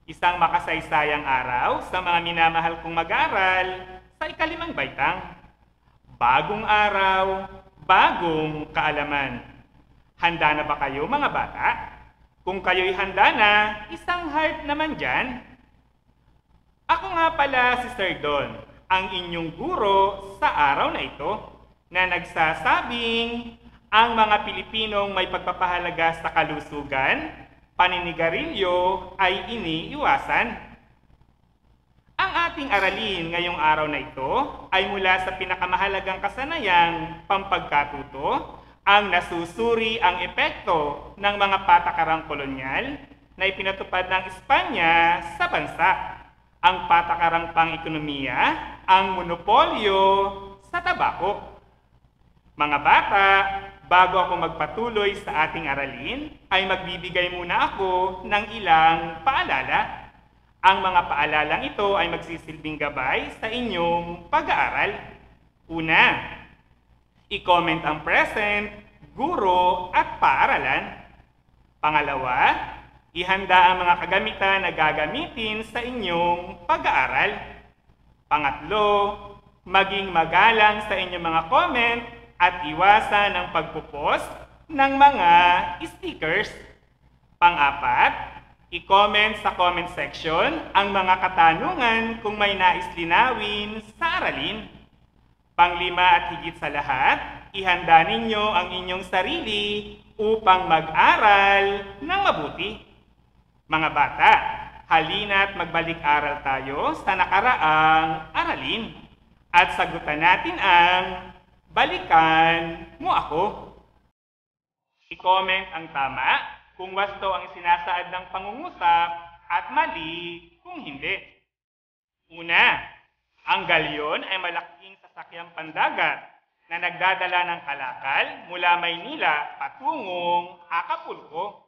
Isang makasaysayang araw sa mga minamahal kong mag-aaral sa ikalimang baitang. Bagong araw, bagong kaalaman. Handa na ba kayo mga bata? Kung kayo'y handa na, isang heart naman dyan. Ako nga pala si Sir Don, ang inyong guro sa araw na ito, na nagsasabing ang mga Pilipinong may pagpapahalaga sa kalusugan, paninigarilyo ay iniiwasan. Ang ating aralin ngayong araw na ito ay mula sa pinakamahalagang kasanayang pampagkatuto, ang nasusuri ang epekto ng mga patakarang kolonyal na ipinatupad ng Espanya sa bansa. Ang patakarang pang-ekonomiya, ang monopolyo sa tabako. Mga bata, bago ako magpatuloy sa ating aralin, ay magbibigay muna ako ng ilang paalala. Ang mga paalalang ito ay magsisilbing gabay sa inyong pag-aaral. Una, i-comment ang present, guro at paaralan. Pangalawa, ihanda ang mga kagamitan na gagamitin sa inyong pag-aaral. Pangatlo, maging magalang sa inyong mga comment at iwasan ang pagpupost ng mga stickers. Pang-apat, i-comment sa comment section ang mga katanungan kung may nais linawin sa aralin. Panglima at higit sa lahat, ihanda ninyo ang inyong sarili upang mag-aral ng mabuti. Mga bata, halina't magbalik-aral tayo sa nakaraang aralin at sagutan natin ang balikan mo ako. I-comment ang tama kung wasto ang sinasaad ng pangungusap at mali kung hindi. Una, ang galyon ay malaking sasakyang pandagat na nagdadala ng kalakal mula Maynila patungong Acapulco.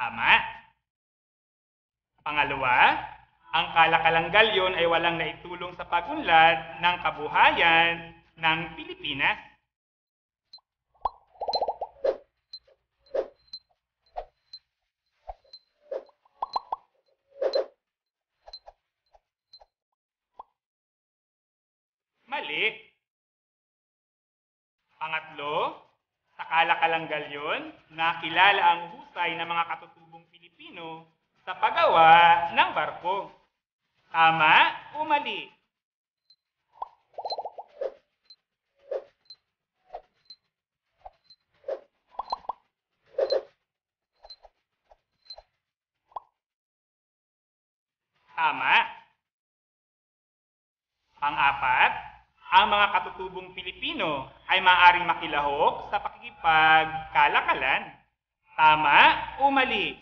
Tama. Pangalawa, ang kalakalang galyon ay walang naitulong sa pagunlad ng kabuhayan ng Pilipinas. Mali. Pangatlo, sa kalakalang galyon, nakilala ang husay ng mga katutubong Pilipino sa paggawa ng barko. Tama o mali? Tama. Pang-apat, ang mga katutubong Pilipino ay maaaring makilahok sa pakikipagkalakalan. Tama o mali?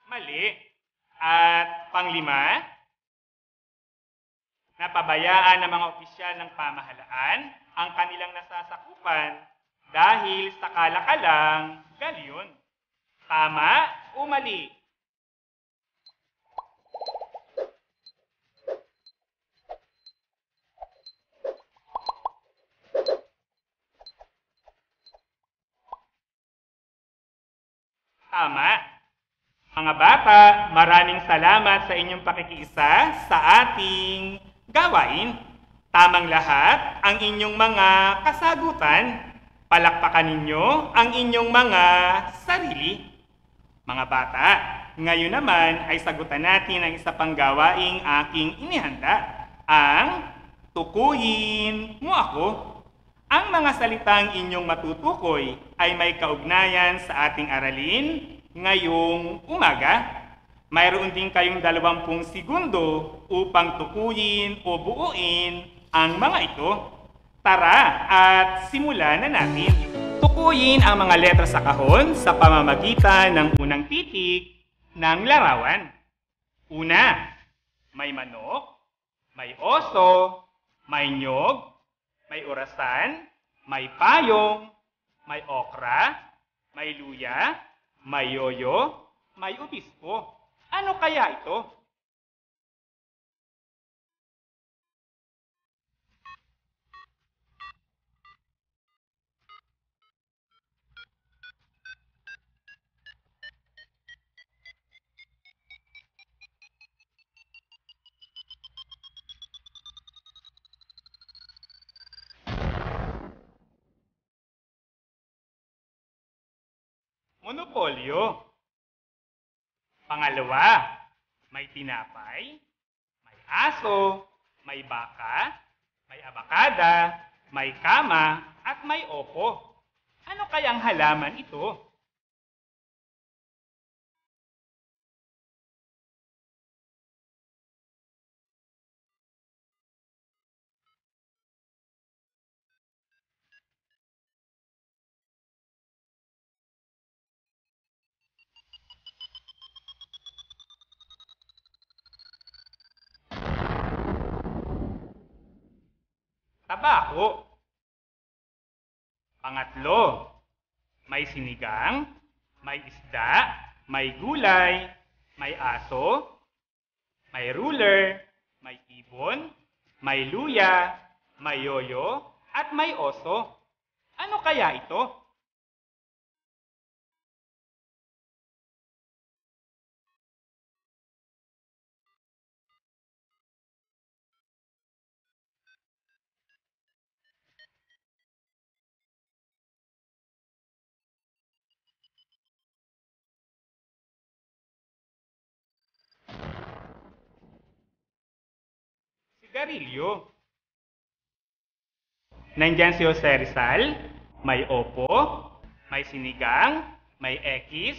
Mali. At panglima, napabayaan ng mga opisyal ng pamahalaan ang kanilang nasasakupan dahil sa kalakalang galyon. Tama o mali? Tama. Mga bata, maraming salamat sa inyong pakikiisa sa ating gawain. Tamang lahat ang inyong mga kasagutan. Palakpakan ninyo ang inyong mga sarili. Mga bata, ngayon naman ay sagutan natin ang isa pang gawaing aking inihanda, ang tukuyin mo ako. Ang mga salitang inyong matutukoy ay may kaugnayan sa ating aralin ngayong umaga. Mayroon din kayong 20 segundo upang tukuyin o buuin ang mga ito. Tara at simulan na natin. Tukuyin ang mga letra sa kahon sa pamamagitan ng unang titik ng larawan. Una, may manok, may oso, may nyog, may orasan, may payong, may okra, may luya, may yoyo, may obispo. Ano kaya ito? Monopolyo. Pangalawa, may tinapay, may aso, may baka, may abakada, may kama, at may opo. Ano kayang halaman ito? Tabako. Pangatlo, may sinigang, may isda, may gulay, may aso, may ruler, may ibon, may luya, may yoyo, at may oso. Ano kaya ito? Sigarilyo. Nandyan si Jose Rizal, may opo, may sinigang, may ekis,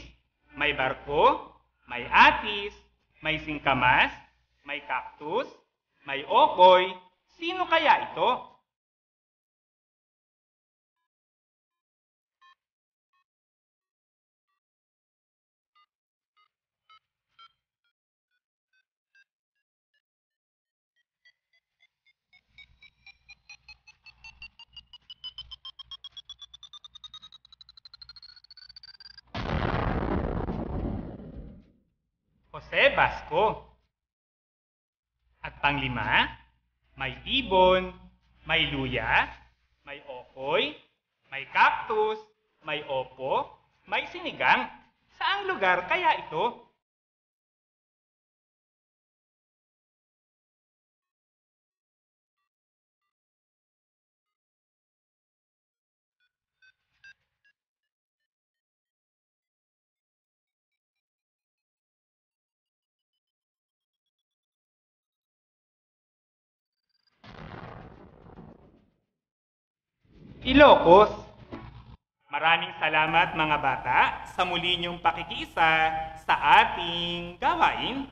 may barko, may atis, may singkamas, may cactus, may okoy. Sino kaya ito? Jose Basco. At panglima, may ibon, may luya, may okoy, may cactus, may opo, may sinigang. Saang lugar kaya ito? Ilocos. Maraming salamat mga bata sa muli niyong pakikiisa sa ating gawain.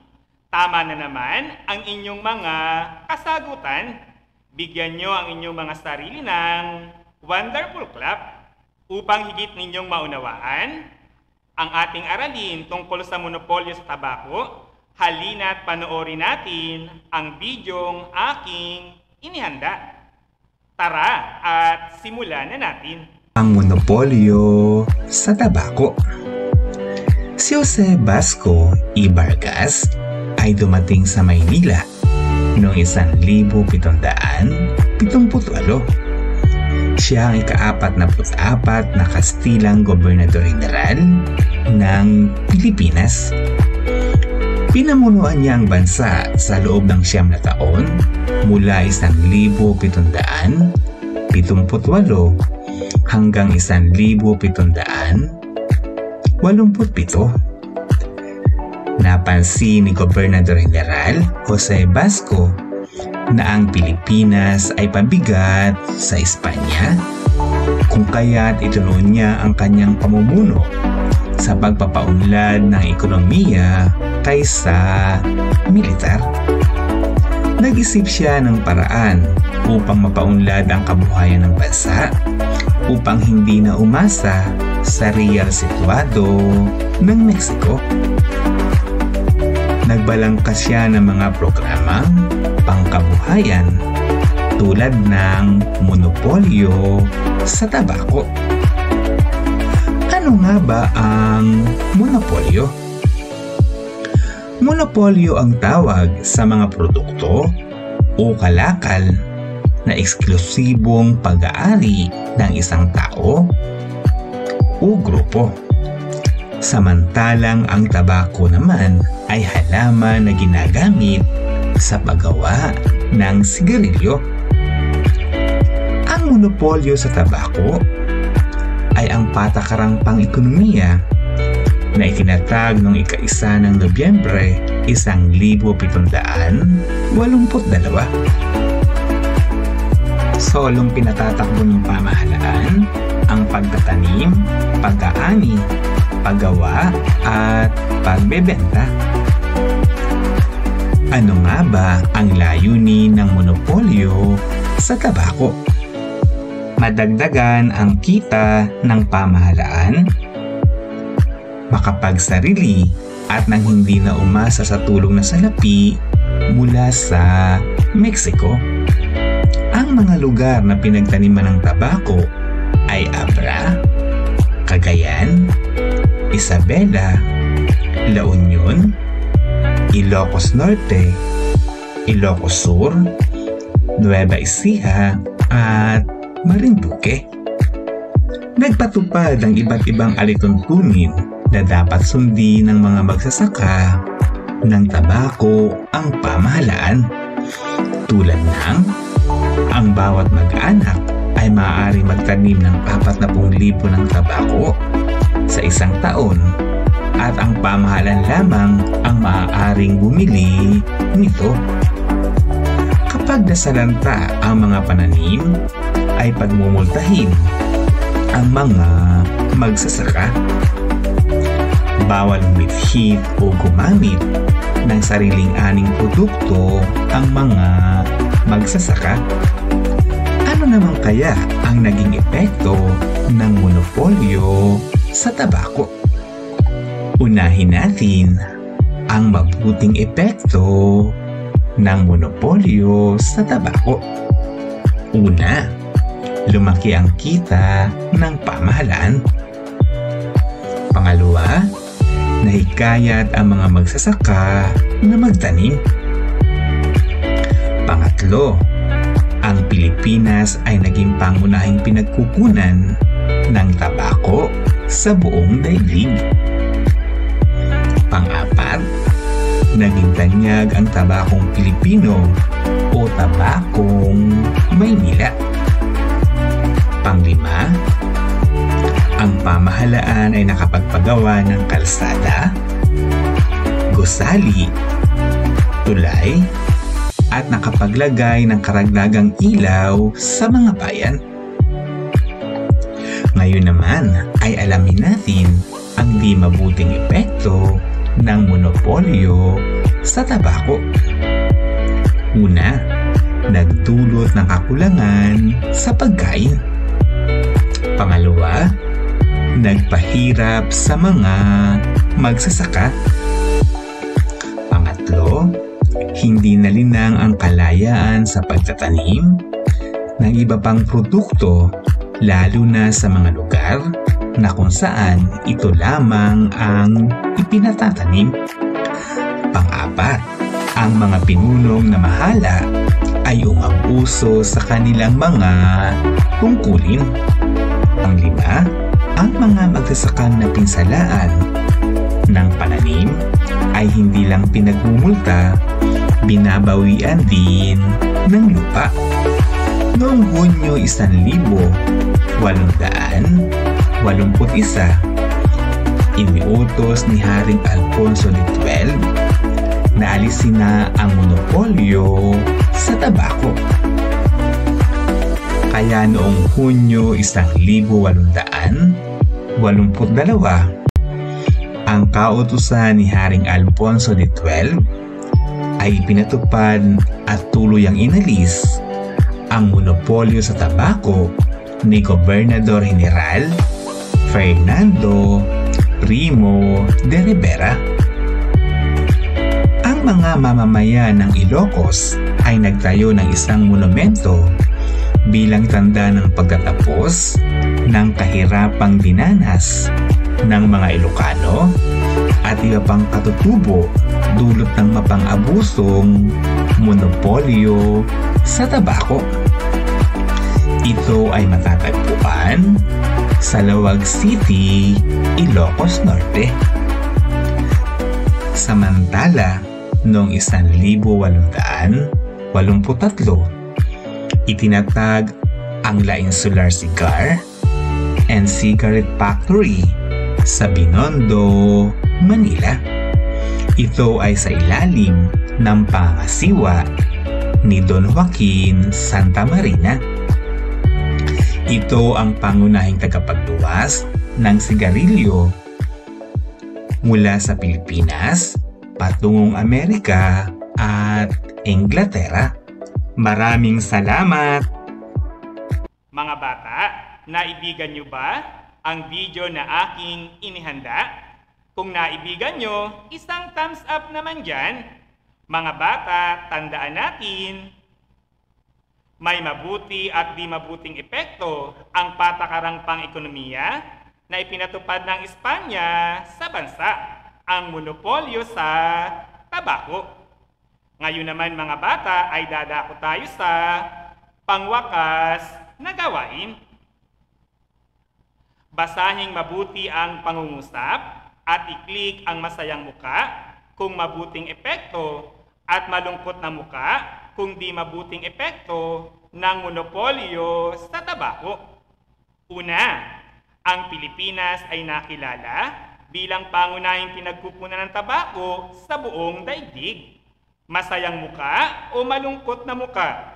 Tama na naman ang inyong mga kasagutan. Bigyan niyo ang inyong mga sarili ng wonderful clap upang higit ninyong maunawaan ang ating aralin tungkol sa monopolyo sa tabako. Halina't panoorin natin ang bidyong aking inihanda. Tara at simulan na natin. Ang monopolyo sa tabako. Si Jose Basco y Vargas ay dumating sa Maynila noong 1778. Siya ang ika-44 na Kastilang Gobernador-General ng Pilipinas. Pinamunuan niya ang bansa sa loob ng 9 na taon mula 1778 hanggang 1787. Napansin ni Gobernador General Jose Basco na ang Pilipinas ay pabigat sa Espanya, kung kaya't itunoon niya ang kanyang pamumuno sa pagpapaunlad ng ekonomiya kaysa militar. Nag-isip siya ng paraan upang mapaunlad ang kabuhayan ng bansa upang hindi na umasa sa real situado ng Mexico. Nagbalangkas siya ng mga programang pangkabuhayan tulad ng monopolyo sa tabako. Ano nga ba ang monopolyo? Monopolyo ang tawag sa mga produkto o kalakal na eksklusibong pag-aari ng isang tao o grupo. Samantalang ang tabako naman ay halaman na ginagamit sa paggawa ng sigarilyo. Ang monopolyo sa tabako ay ang patakarang pang-ekonomiya na itinatag noong ika-1 ng Nobyembre 1782. Solong pinatatakbo ng pamahalaan ang pagtatanim, pag-aani, paggawa at pagbebenta. Ano nga ba ang layunin ng monopolyo sa tabako? Madagdagan ang kita ng pamahalaan, makapagsarili at nang hindi na umasa sa tulong na salapi mula sa Mexico. Ang mga lugar na pinagtaniman ng tabako ay Abra, Cagayan, Isabela, La Union, Ilocos Norte, Ilocos Sur, Nueva Ecija at Marinduque. Nagpatupad ang iba't ibang alituntunin na dapat sundin ng mga magsasaka ng tabako ang pamahalaan, tulad ng ang bawat mag-anak ay maaari magtanim ng 40,000 ng tabako sa isang taon at ang pamahalaan lamang ang maaaring bumili nito. Kapag nasalanta ang mga pananim, ay pagmumultahin ang mga magsasaka. Bawal umithit o gumamit ng sariling aning produkto ang mga magsasaka. Ano naman kaya ang naging epekto ng monopolyo sa tabako? Unahin natin ang mabuting epekto ng monopolyo sa tabako. Una, lumaki ang kita ng pamahalaan. Pangalawa, nahikayat ang mga magsasaka na magtanim. Pangatlo, ang Pilipinas ay naging pangunahing pinagkukunan ng tabako sa buong daigdig. Pang-apat, naging tanyag ang tabakong Pilipino o tabakong Maynila. Pang-lima, ang pamahalaan ay nakapagpagawa ng kalsada, gusali, tulay, at nakapaglagay ng karagdagang ilaw sa mga bayan. Ngayon naman ay alamin natin ang di mabuting epekto ng monopolyo sa tabako. Una, nagdulot ng kakulangan sa pagkain. Pangalawa, nagpahirap sa mga magsasaka. Pangatlo, hindi nalinang ang kalayaan sa pagtatanim ng iba pang produkto, lalo na sa mga lugar na kung saan ito lamang ang ipinatatanim. Pang-apat, ang mga pinunong na mahala ay umabuso sa kanilang mga tungkulin. Pang-lima, ang mga magsasakang napinsalaan ng pananim ay hindi lang pinagmumulta, binabawian din ng lupa. Noong Hunyo 1881, iniutos ni Haring Alfonso XII na alisin na ang monopolyo sa tabako. Kaya noong Hunyo 1882, ang kautusan ni Haring Alfonso XII ay pinatupad at tuluyang inalis ang monopolyo sa tabako ni Gobernador General Fernando Primo de Rivera. Ang mga mamamayan ng Ilocos ay nagtayo ng isang monumento bilang tanda ng pagtatapos ng kahirapang dinanas ng mga Ilocano at iba pang katutubo dulot ng mapang-abusong monopolyo sa tabako. Ito ay matatagpuan sa Lawag City, Ilocos Norte. Samantala, noong 1883, itinatag ang La Insular Cigar and Cigarette Factory sa Binondo, Manila. Ito ay sa ilalim ng pangangasiwa ni Don Joaquin Santamarina. Ito ang pangunahing tagapagluwas ng sigarilyo mula sa Pilipinas patungong Amerika at Inglaterra. Maraming salamat! Mga bata, naibigan nyo ba ang video na aking inihanda? Kung naibigan nyo, isang thumbs up naman dyan. Mga bata, tandaan natin, may mabuti at di mabuting epekto ang patakarang pang-ekonomiya na ipinatupad ng Espanya sa bansa, ang monopolyo sa tabako. Ngayon naman mga bata ay dadako tayo sa pangwakas na gawain. Basahing mabuti ang pangungusap at i-click ang masayang muka kung mabuting epekto at malungkot na muka kung di mabuting epekto ng monopolyo sa tabako. Una, ang Pilipinas ay nakilala bilang pangunahing pinagkukunan ng tabako sa buong daigdig. Masayang muka o malungkot na muka?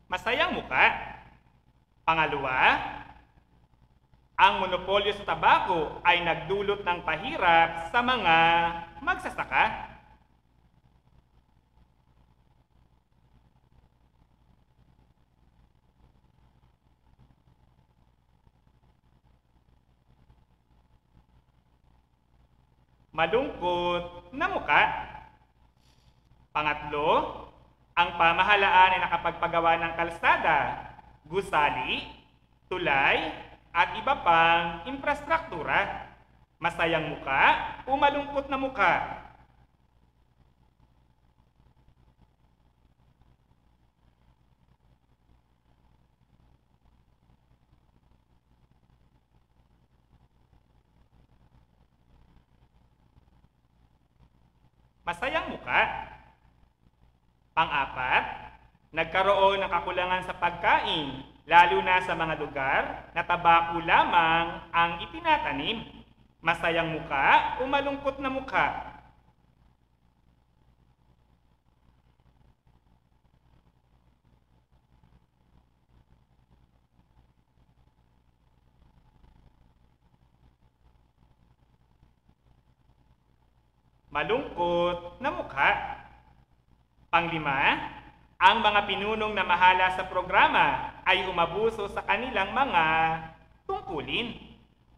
Masayang muka. Pangalawa, ang monopolyo sa tabako ay nagdulot ng pahirap sa mga magsasaka. Malungkot na muka. Pangatlo, ang pamahalaan ay nakapagpagawa ng kalsada, gusali, tulay, at iba pang infrastruktura. Masayang muka o malungkot na muka? Masayang muka. Pang-apat, nagkaroon ng kakulangan sa pagkain, lalo na sa mga lugar na tabako lamang ang itinatanim. Masayang muka o malungkot na muka? Malungkot na muka. Panglima, ang mga pinunong na mahala sa programa ay umabuso sa kanilang mga tungkulin.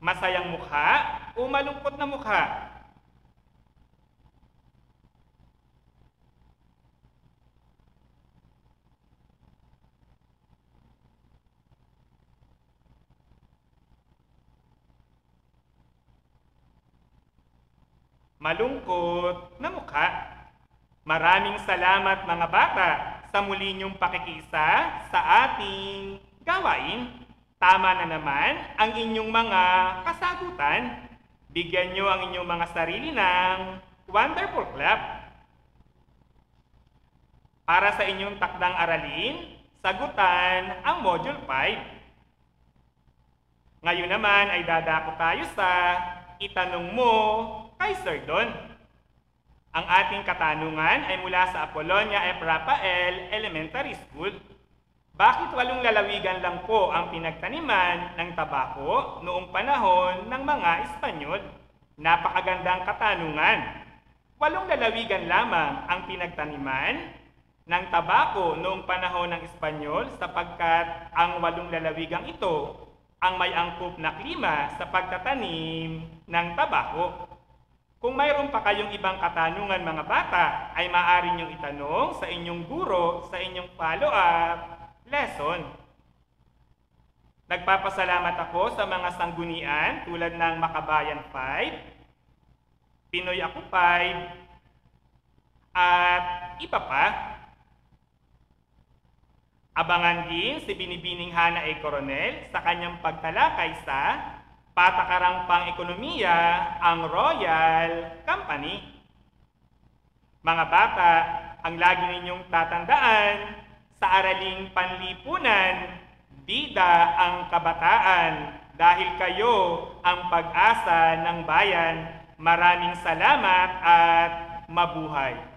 Masayang mukha o malungkot na mukha? Malungkot na mukha. Maraming salamat mga bata sa muli niyong pakikiisa sa ating gawain. Tama na naman ang inyong mga kasagutan. Bigyan niyo ang inyong mga sarili ng wonderful clap. Para sa inyong takdang aralin, sagutan ang Module 5. Ngayon naman ay dadako tayo sa itanong mo kay Sir Don. Ang ating katanungan ay mula sa Apolonia F. Rafael Elementary School. Bakit 8 lalawigan lang po ang pinagtaniman ng tabako noong panahon ng mga Espanyol? Napakagandang katanungan. 8 lalawigan lamang ang pinagtaniman ng tabako noong panahon ng Espanyol sapagkat ang 8 lalawigang ito ang may angkop na klima sa pagtatanim ng tabako. Kung mayroon pa kayong ibang katanungan mga bata, ay maaari niyong itanong sa inyong guro sa inyong follow-up lesson. Nagpapasalamat ako sa mga sanggunian tulad ng Makabayan 5, Pinoy Ako 5, at iba pa. Abangan din si Binibining Hana A. Coronel sa kanyang pagtalakay sa Patakarang Pang-ekonomiya, ang Royal Company. Mga bata, ang lagi ninyong tatandaan, sa araling panlipunan, bida ang kabataan dahil kayo ang pag-asa ng bayan. Maraming salamat at mabuhay.